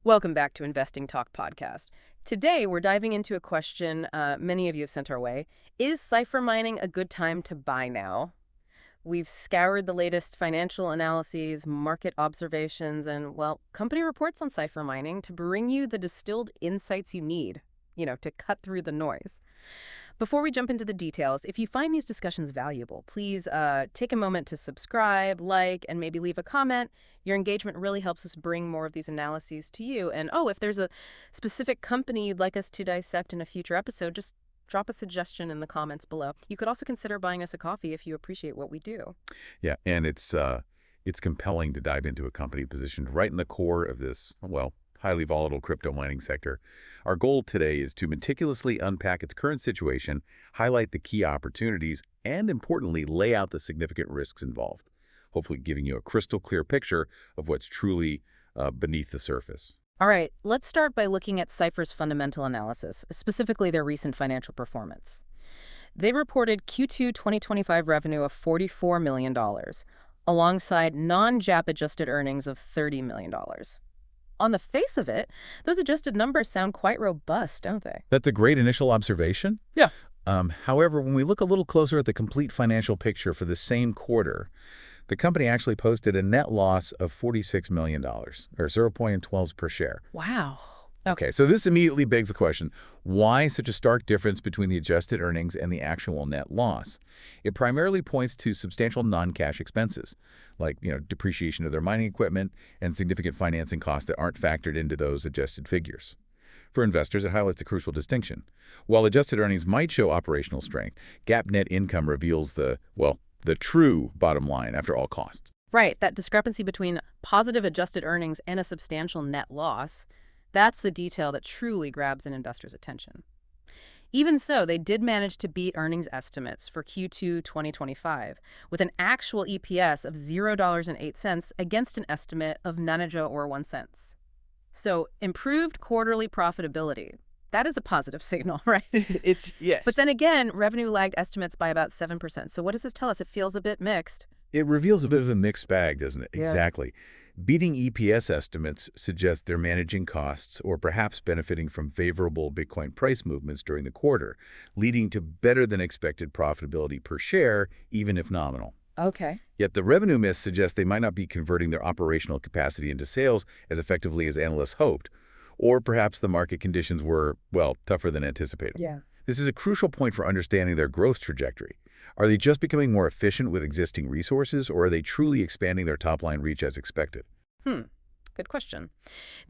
Welcome back to Investing Talk podcast. Today, we're diving into a question many of you have sent our way. Is Cipher mining a good time to buy now? We've scoured the latest financial analyses, market observations, and, well, company reports on Cipher mining to bring you the distilled insights you need, to cut through the noise. Before we jump into the details, if you find these discussions valuable, please take a moment to subscribe, like, and maybe leave a comment. Your engagement really helps us bring more of these analyses to you. And if there's a specific company you'd like us to dissect in a future episode, just drop a suggestion in the comments below. You could also consider buying us a coffee if you appreciate what we do. Yeah, and it's compelling to dive into a company positioned right in the core of this, well, highly volatile crypto mining sector. Our goal today is to meticulously unpack its current situation, highlight the key opportunities, and importantly, lay out the significant risks involved, hopefully giving you a crystal clear picture of what's truly beneath the surface. All right, let's start by looking at Cipher's fundamental analysis, specifically their recent financial performance. They reported Q2 2025 revenue of $44 million, alongside non-GAAP adjusted earnings of $30 million. On the face of it, those adjusted numbers sound quite robust, don't they? That's a great initial observation. Yeah. However, when we look a little closer at the complete financial picture for the same quarter, the company actually posted a net loss of $46 million, or 0.12 per share. Wow. Okay, so this immediately begs the question, why such a stark difference between the adjusted earnings and the actual net loss? It primarily points to substantial non-cash expenses, like depreciation of their mining equipment and significant financing costs that aren't factored into those adjusted figures. For investors, it highlights a crucial distinction. While adjusted earnings might show operational strength, GAAP net income reveals the true bottom line after all costs. Right, that discrepancy between positive adjusted earnings and a substantial net loss, that's the detail that truly grabs an investor's attention. Even so, they did manage to beat earnings estimates for Q2 2025, with an actual EPS of $0.08 against an estimate of nanaja or 1 cent. So, improved quarterly profitability. That is a positive signal, right? Yes. But then again, revenue lagged estimates by about 7%. So what does this tell us? It feels a bit mixed. It reveals a bit of a mixed bag, doesn't it? Yeah. Exactly. Beating EPS estimates suggests they're managing costs or perhaps benefiting from favorable Bitcoin price movements during the quarter, leading to better than expected profitability per share, even if nominal. Okay. Yet the revenue miss suggests they might not be converting their operational capacity into sales as effectively as analysts hoped, or perhaps the market conditions were, well, tougher than anticipated. Yeah. This is a crucial point for understanding their growth trajectory. Are they just becoming more efficient with existing resources, or are they truly expanding their top-line reach as expected? Good question.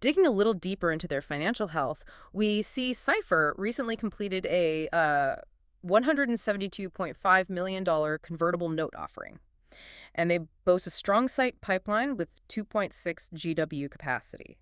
Digging a little deeper into their financial health, we see Cipher recently completed a $172.5 million convertible note offering. And they boast a strong site pipeline with 2.6 GW capacity.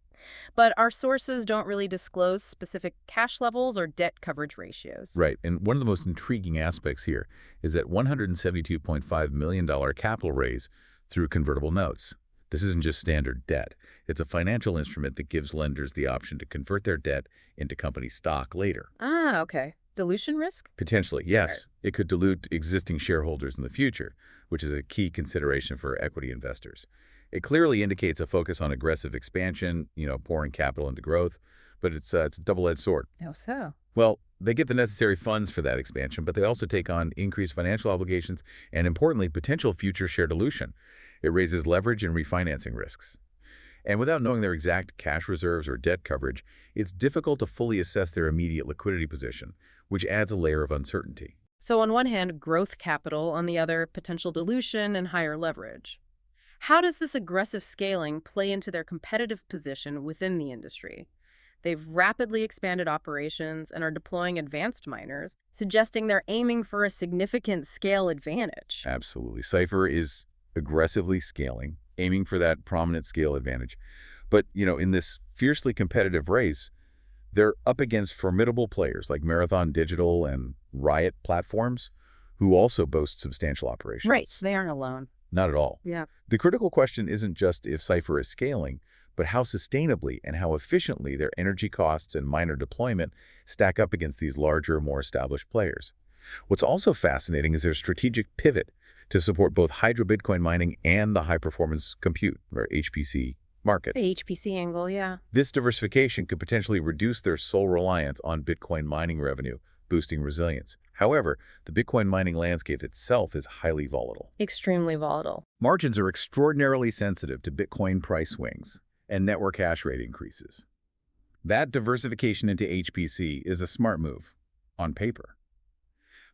But our sources don't really disclose specific cash levels or debt coverage ratios. Right, and one of the most intriguing aspects here is that $172.5 million capital raise through convertible notes. This isn't just standard debt. It's a financial instrument that gives lenders the option to convert their debt into company stock later. Ah, okay. Dilution risk? Potentially, yes. Right. It could dilute existing shareholders in the future, which is a key consideration for equity investors. It clearly indicates a focus on aggressive expansion, pouring capital into growth, but it's a double-edged sword. How so? Well, they get the necessary funds for that expansion, but they also take on increased financial obligations and, importantly, potential future share dilution. It raises leverage and refinancing risks. And without knowing their exact cash reserves or debt coverage, it's difficult to fully assess their immediate liquidity position, which adds a layer of uncertainty. So on one hand, growth capital, on the other, potential dilution and higher leverage. How does this aggressive scaling play into their competitive position within the industry? They've rapidly expanded operations and are deploying advanced miners, suggesting they're aiming for a significant scale advantage. Absolutely. Cipher is aggressively scaling, aiming for that prominent scale advantage. But, in this fiercely competitive race, they're up against formidable players like Marathon Digital and Riot Platforms, who also boast substantial operations. Right. They aren't alone. Not at all. Yeah. The critical question isn't just if Cipher is scaling, but how sustainably and how efficiently their energy costs and miner deployment stack up against these larger, more established players. What's also fascinating is their strategic pivot to support both hydro Bitcoin mining and the high-performance compute, or HPC, markets. The HPC angle, yeah. This diversification could potentially reduce their sole reliance on Bitcoin mining revenue, boosting resilience. However, the Bitcoin mining landscape itself is highly volatile. Extremely volatile. Margins are extraordinarily sensitive to Bitcoin price swings and network hash rate increases. That diversification into HPC is a smart move, on paper.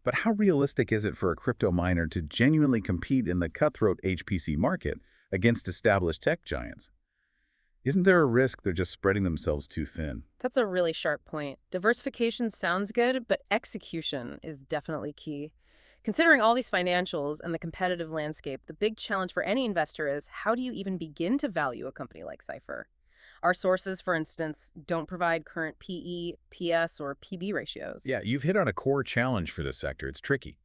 But how realistic is it for a crypto miner to genuinely compete in the cutthroat HPC market against established tech giants? Isn't there a risk they're just spreading themselves too thin? That's a really sharp point. Diversification sounds good, but execution is definitely key. Considering all these financials and the competitive landscape, the big challenge for any investor is how do you even begin to value a company like Cipher? Our sources, for instance, don't provide current PE, PS, or PB ratios. Yeah, you've hit on a core challenge for this sector. It's tricky.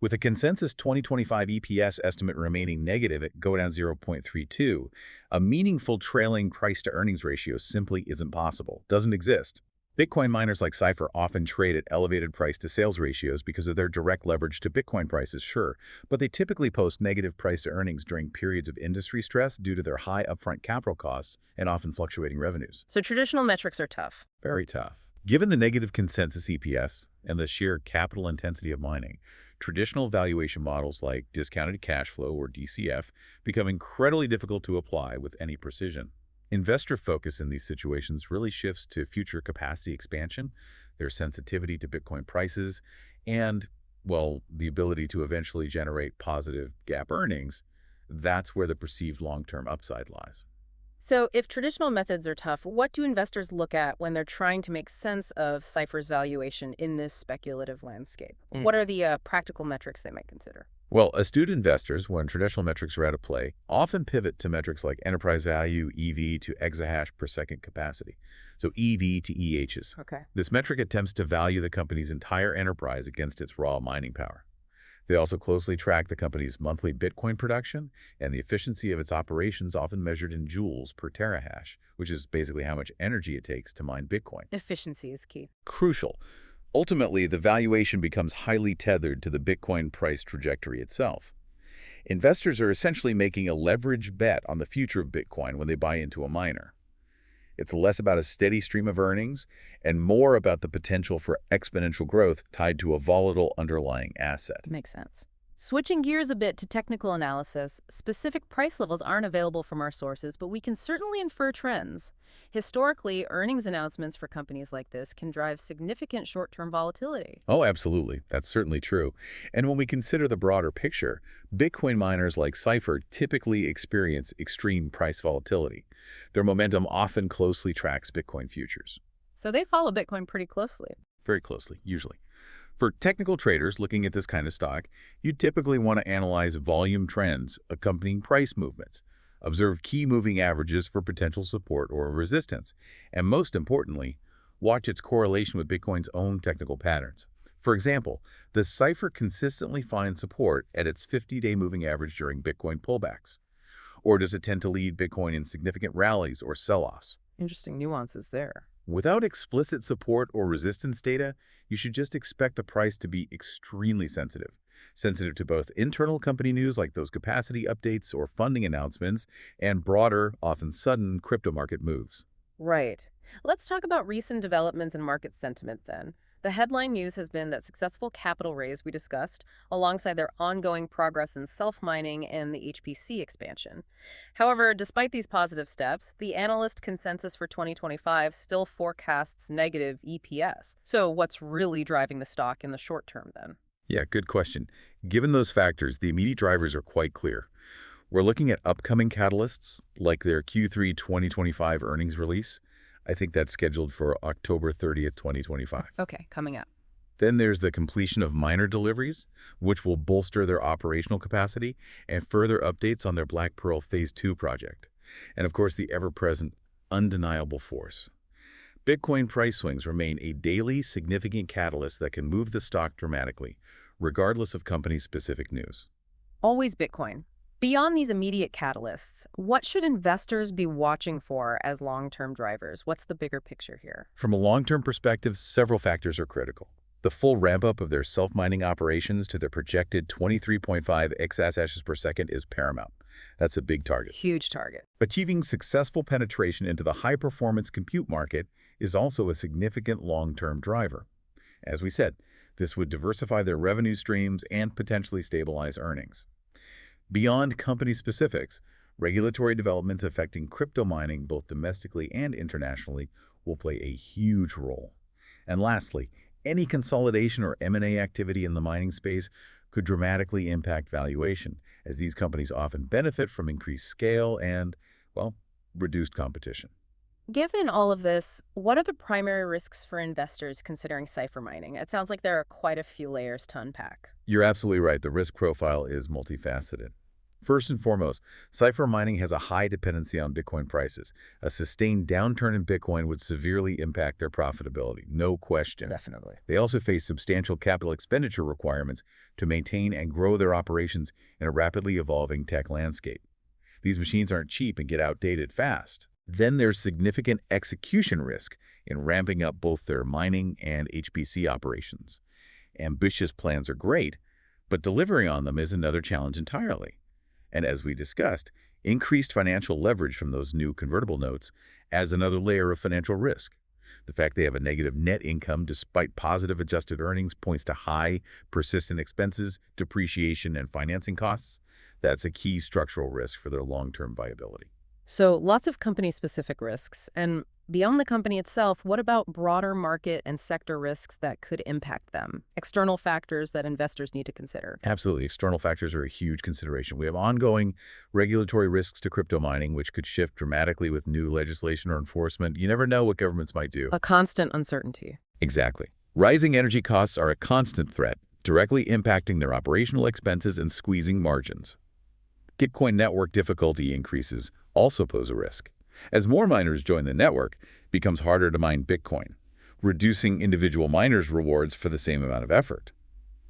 With a consensus 2025 EPS estimate remaining negative at go down 0.32, a meaningful trailing price-to-earnings ratio simply isn't possible, doesn't exist. Bitcoin miners like Cipher often trade at elevated price-to-sales ratios because of their direct leverage to Bitcoin prices, sure, but they typically post negative price-to-earnings during periods of industry stress due to their high upfront capital costs and often fluctuating revenues. So traditional metrics are tough. Very tough. Given the negative consensus EPS and the sheer capital intensity of mining, traditional valuation models like discounted cash flow, or DCF, become incredibly difficult to apply with any precision. Investor focus in these situations really shifts to future capacity expansion, their sensitivity to Bitcoin prices, and, well, the ability to eventually generate positive GAAP earnings. That's where the perceived long-term upside lies. So if traditional methods are tough, what do investors look at when they're trying to make sense of Cipher's valuation in this speculative landscape? What are the practical metrics they might consider? Well, astute investors, when traditional metrics are out of play, often pivot to metrics like enterprise value, EV to exahash per second capacity, so EV to EHs. Okay. This metric attempts to value the company's entire enterprise against its raw mining power. They also closely track the company's monthly Bitcoin production and the efficiency of its operations, often measured in joules per terahash, which is basically how much energy it takes to mine Bitcoin. Efficiency is key. Crucial. Ultimately, the valuation becomes highly tethered to the Bitcoin price trajectory itself. Investors are essentially making a leveraged bet on the future of Bitcoin when they buy into a miner. It's less about a steady stream of earnings and more about the potential for exponential growth tied to a volatile underlying asset. Makes sense. Switching gears a bit to technical analysis, specific price levels aren't available from our sources, but we can certainly infer trends. Historically, earnings announcements for companies like this can drive significant short-term volatility. Oh, absolutely. That's certainly true. And when we consider the broader picture, Bitcoin miners like Cipher typically experience extreme price volatility. Their momentum often closely tracks Bitcoin futures. So they follow Bitcoin pretty closely. Very closely, usually. For technical traders looking at this kind of stock, you typically want to analyze volume trends accompanying price movements, observe key moving averages for potential support or resistance, and most importantly, watch its correlation with Bitcoin's own technical patterns. For example, the Cipher consistently finds support at its 50-day moving average during Bitcoin pullbacks. Or does it tend to lead Bitcoin in significant rallies or sell-offs? Interesting nuances there. Without explicit support or resistance data, you should just expect the price to be extremely sensitive. Sensitive to both internal company news like those capacity updates or funding announcements, and broader, often sudden, crypto market moves. Right. Let's talk about recent developments in market sentiment then. The headline news has been that successful capital raise we discussed, alongside their ongoing progress in self-mining and the HPC expansion. However, despite these positive steps, the analyst consensus for 2025 still forecasts negative EPS. So what's really driving the stock in the short term then? Yeah, good question. Given those factors, the immediate drivers are quite clear. We're looking at upcoming catalysts, like their Q3 2025 earnings release. I think that's scheduled for October 30th, 2025. Okay, coming up. Then there's the completion of miner deliveries, which will bolster their operational capacity, and further updates on their Black Pearl Phase 2 project. And of course, the ever-present, undeniable force. Bitcoin price swings remain a daily significant catalyst that can move the stock dramatically, regardless of company-specific news. Always Bitcoin. Beyond these immediate catalysts, what should investors be watching for as long-term drivers? What's the bigger picture here? From a long-term perspective, several factors are critical. The full ramp-up of their self-mining operations to their projected 23.5 exahashes per second is paramount. That's a big target. Huge target. Achieving successful penetration into the high-performance compute market is also a significant long-term driver. As we said, this would diversify their revenue streams and potentially stabilize earnings. Beyond company specifics, regulatory developments affecting crypto mining both domestically and internationally will play a huge role. And lastly, any consolidation or M&A activity in the mining space could dramatically impact valuation, as these companies often benefit from increased scale and, well, reduced competition. Given all of this, what are the primary risks for investors considering cipher mining? It sounds like there are quite a few layers to unpack. You're absolutely right. The risk profile is multifaceted. First and foremost, Cipher mining has a high dependency on Bitcoin prices. A sustained downturn in Bitcoin would severely impact their profitability, no question. Definitely. They also face substantial capital expenditure requirements to maintain and grow their operations in a rapidly evolving tech landscape. These machines aren't cheap and get outdated fast. Then there's significant execution risk in ramping up both their mining and HPC operations. Ambitious plans are great, but delivering on them is another challenge entirely. And as we discussed, increased financial leverage from those new convertible notes adds another layer of financial risk. The fact they have a negative net income despite positive adjusted earnings points to high, persistent expenses, depreciation, and financing costs. That's a key structural risk for their long-term viability. So lots of company-specific risks. And beyond the company itself, what about broader market and sector risks that could impact them? External factors that investors need to consider. Absolutely. External factors are a huge consideration. We have ongoing regulatory risks to crypto mining, which could shift dramatically with new legislation or enforcement. You never know what governments might do. A constant uncertainty. Exactly. Rising energy costs are a constant threat, directly impacting their operational expenses and squeezing margins. Bitcoin network difficulty increases also pose a risk. As more miners join the network, it becomes harder to mine Bitcoin, reducing individual miners' rewards for the same amount of effort.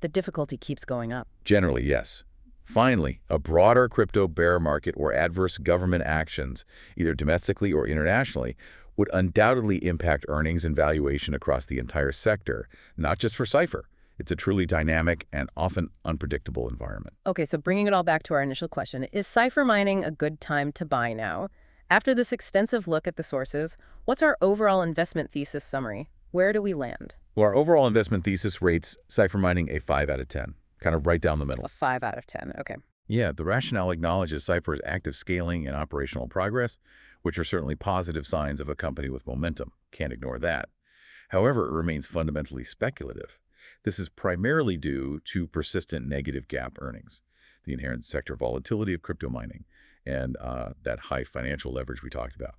The difficulty keeps going up. Generally, yes. Finally, a broader crypto bear market or adverse government actions, either domestically or internationally, would undoubtedly impact earnings and valuation across the entire sector, not just for Cipher. It's a truly dynamic and often unpredictable environment. Okay, so bringing it all back to our initial question, is cipher mining a good time to buy now? After this extensive look at the sources, what's our overall investment thesis summary? Where do we land? Well, our overall investment thesis rates Cipher mining a 5 out of 10, kind of right down the middle. A 5 out of 10, okay. Yeah, the rationale acknowledges Cipher's active scaling and operational progress, which are certainly positive signs of a company with momentum. Can't ignore that. However, it remains fundamentally speculative. This is primarily due to persistent negative GAAP earnings, the inherent sector volatility of crypto mining, and that high financial leverage we talked about.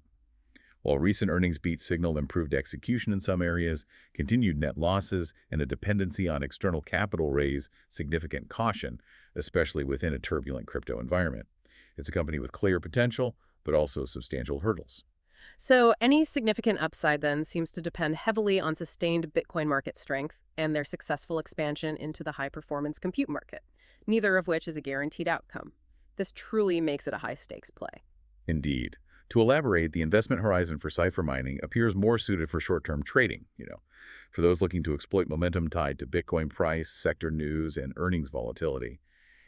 While recent earnings beats signal improved execution in some areas, continued net losses, and a dependency on external capital raise significant caution, especially within a turbulent crypto environment. It's a company with clear potential, but also substantial hurdles. So any significant upside then seems to depend heavily on sustained Bitcoin market strength and their successful expansion into the high-performance compute market, neither of which is a guaranteed outcome. This truly makes it a high-stakes play. Indeed. To elaborate, the investment horizon for cipher mining appears more suited for short-term trading, for those looking to exploit momentum tied to Bitcoin price, sector news, and earnings volatility.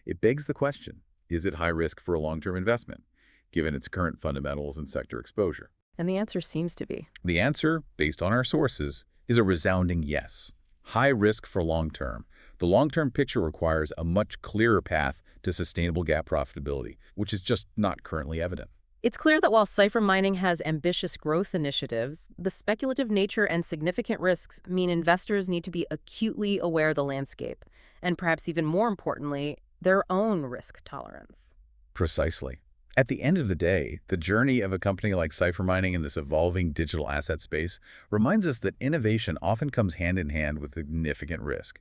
It begs the question, is it high risk for a long-term investment, given its current fundamentals and sector exposure? And the answer seems to be. The answer, based on our sources, is a resounding yes. High risk for long-term. The long-term picture requires a much clearer path to sustainable GAAP profitability, which is just not currently evident. It's clear that while cipher mining has ambitious growth initiatives, the speculative nature and significant risks mean investors need to be acutely aware of the landscape, and perhaps even more importantly, their own risk tolerance. Precisely. At the end of the day, the journey of a company like Cipher Mining in this evolving digital asset space reminds us that innovation often comes hand in hand with significant risk,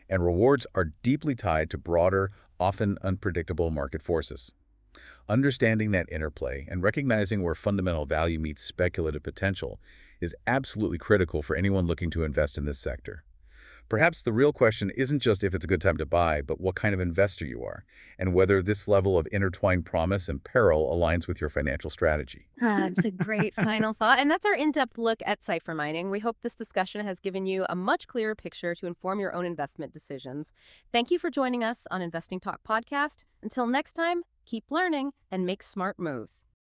and rewards are deeply tied to broader, often unpredictable market forces. Understanding that interplay and recognizing where fundamental value meets speculative potential is absolutely critical for anyone looking to invest in this sector. Perhaps the real question isn't just if it's a good time to buy, but what kind of investor you are, and whether this level of intertwined promise and peril aligns with your financial strategy. That's a great final thought. And that's our in-depth look at cipher mining. We hope this discussion has given you a much clearer picture to inform your own investment decisions. Thank you for joining us on Investing Talk Podcast. Until next time, Keep learning and make smart moves.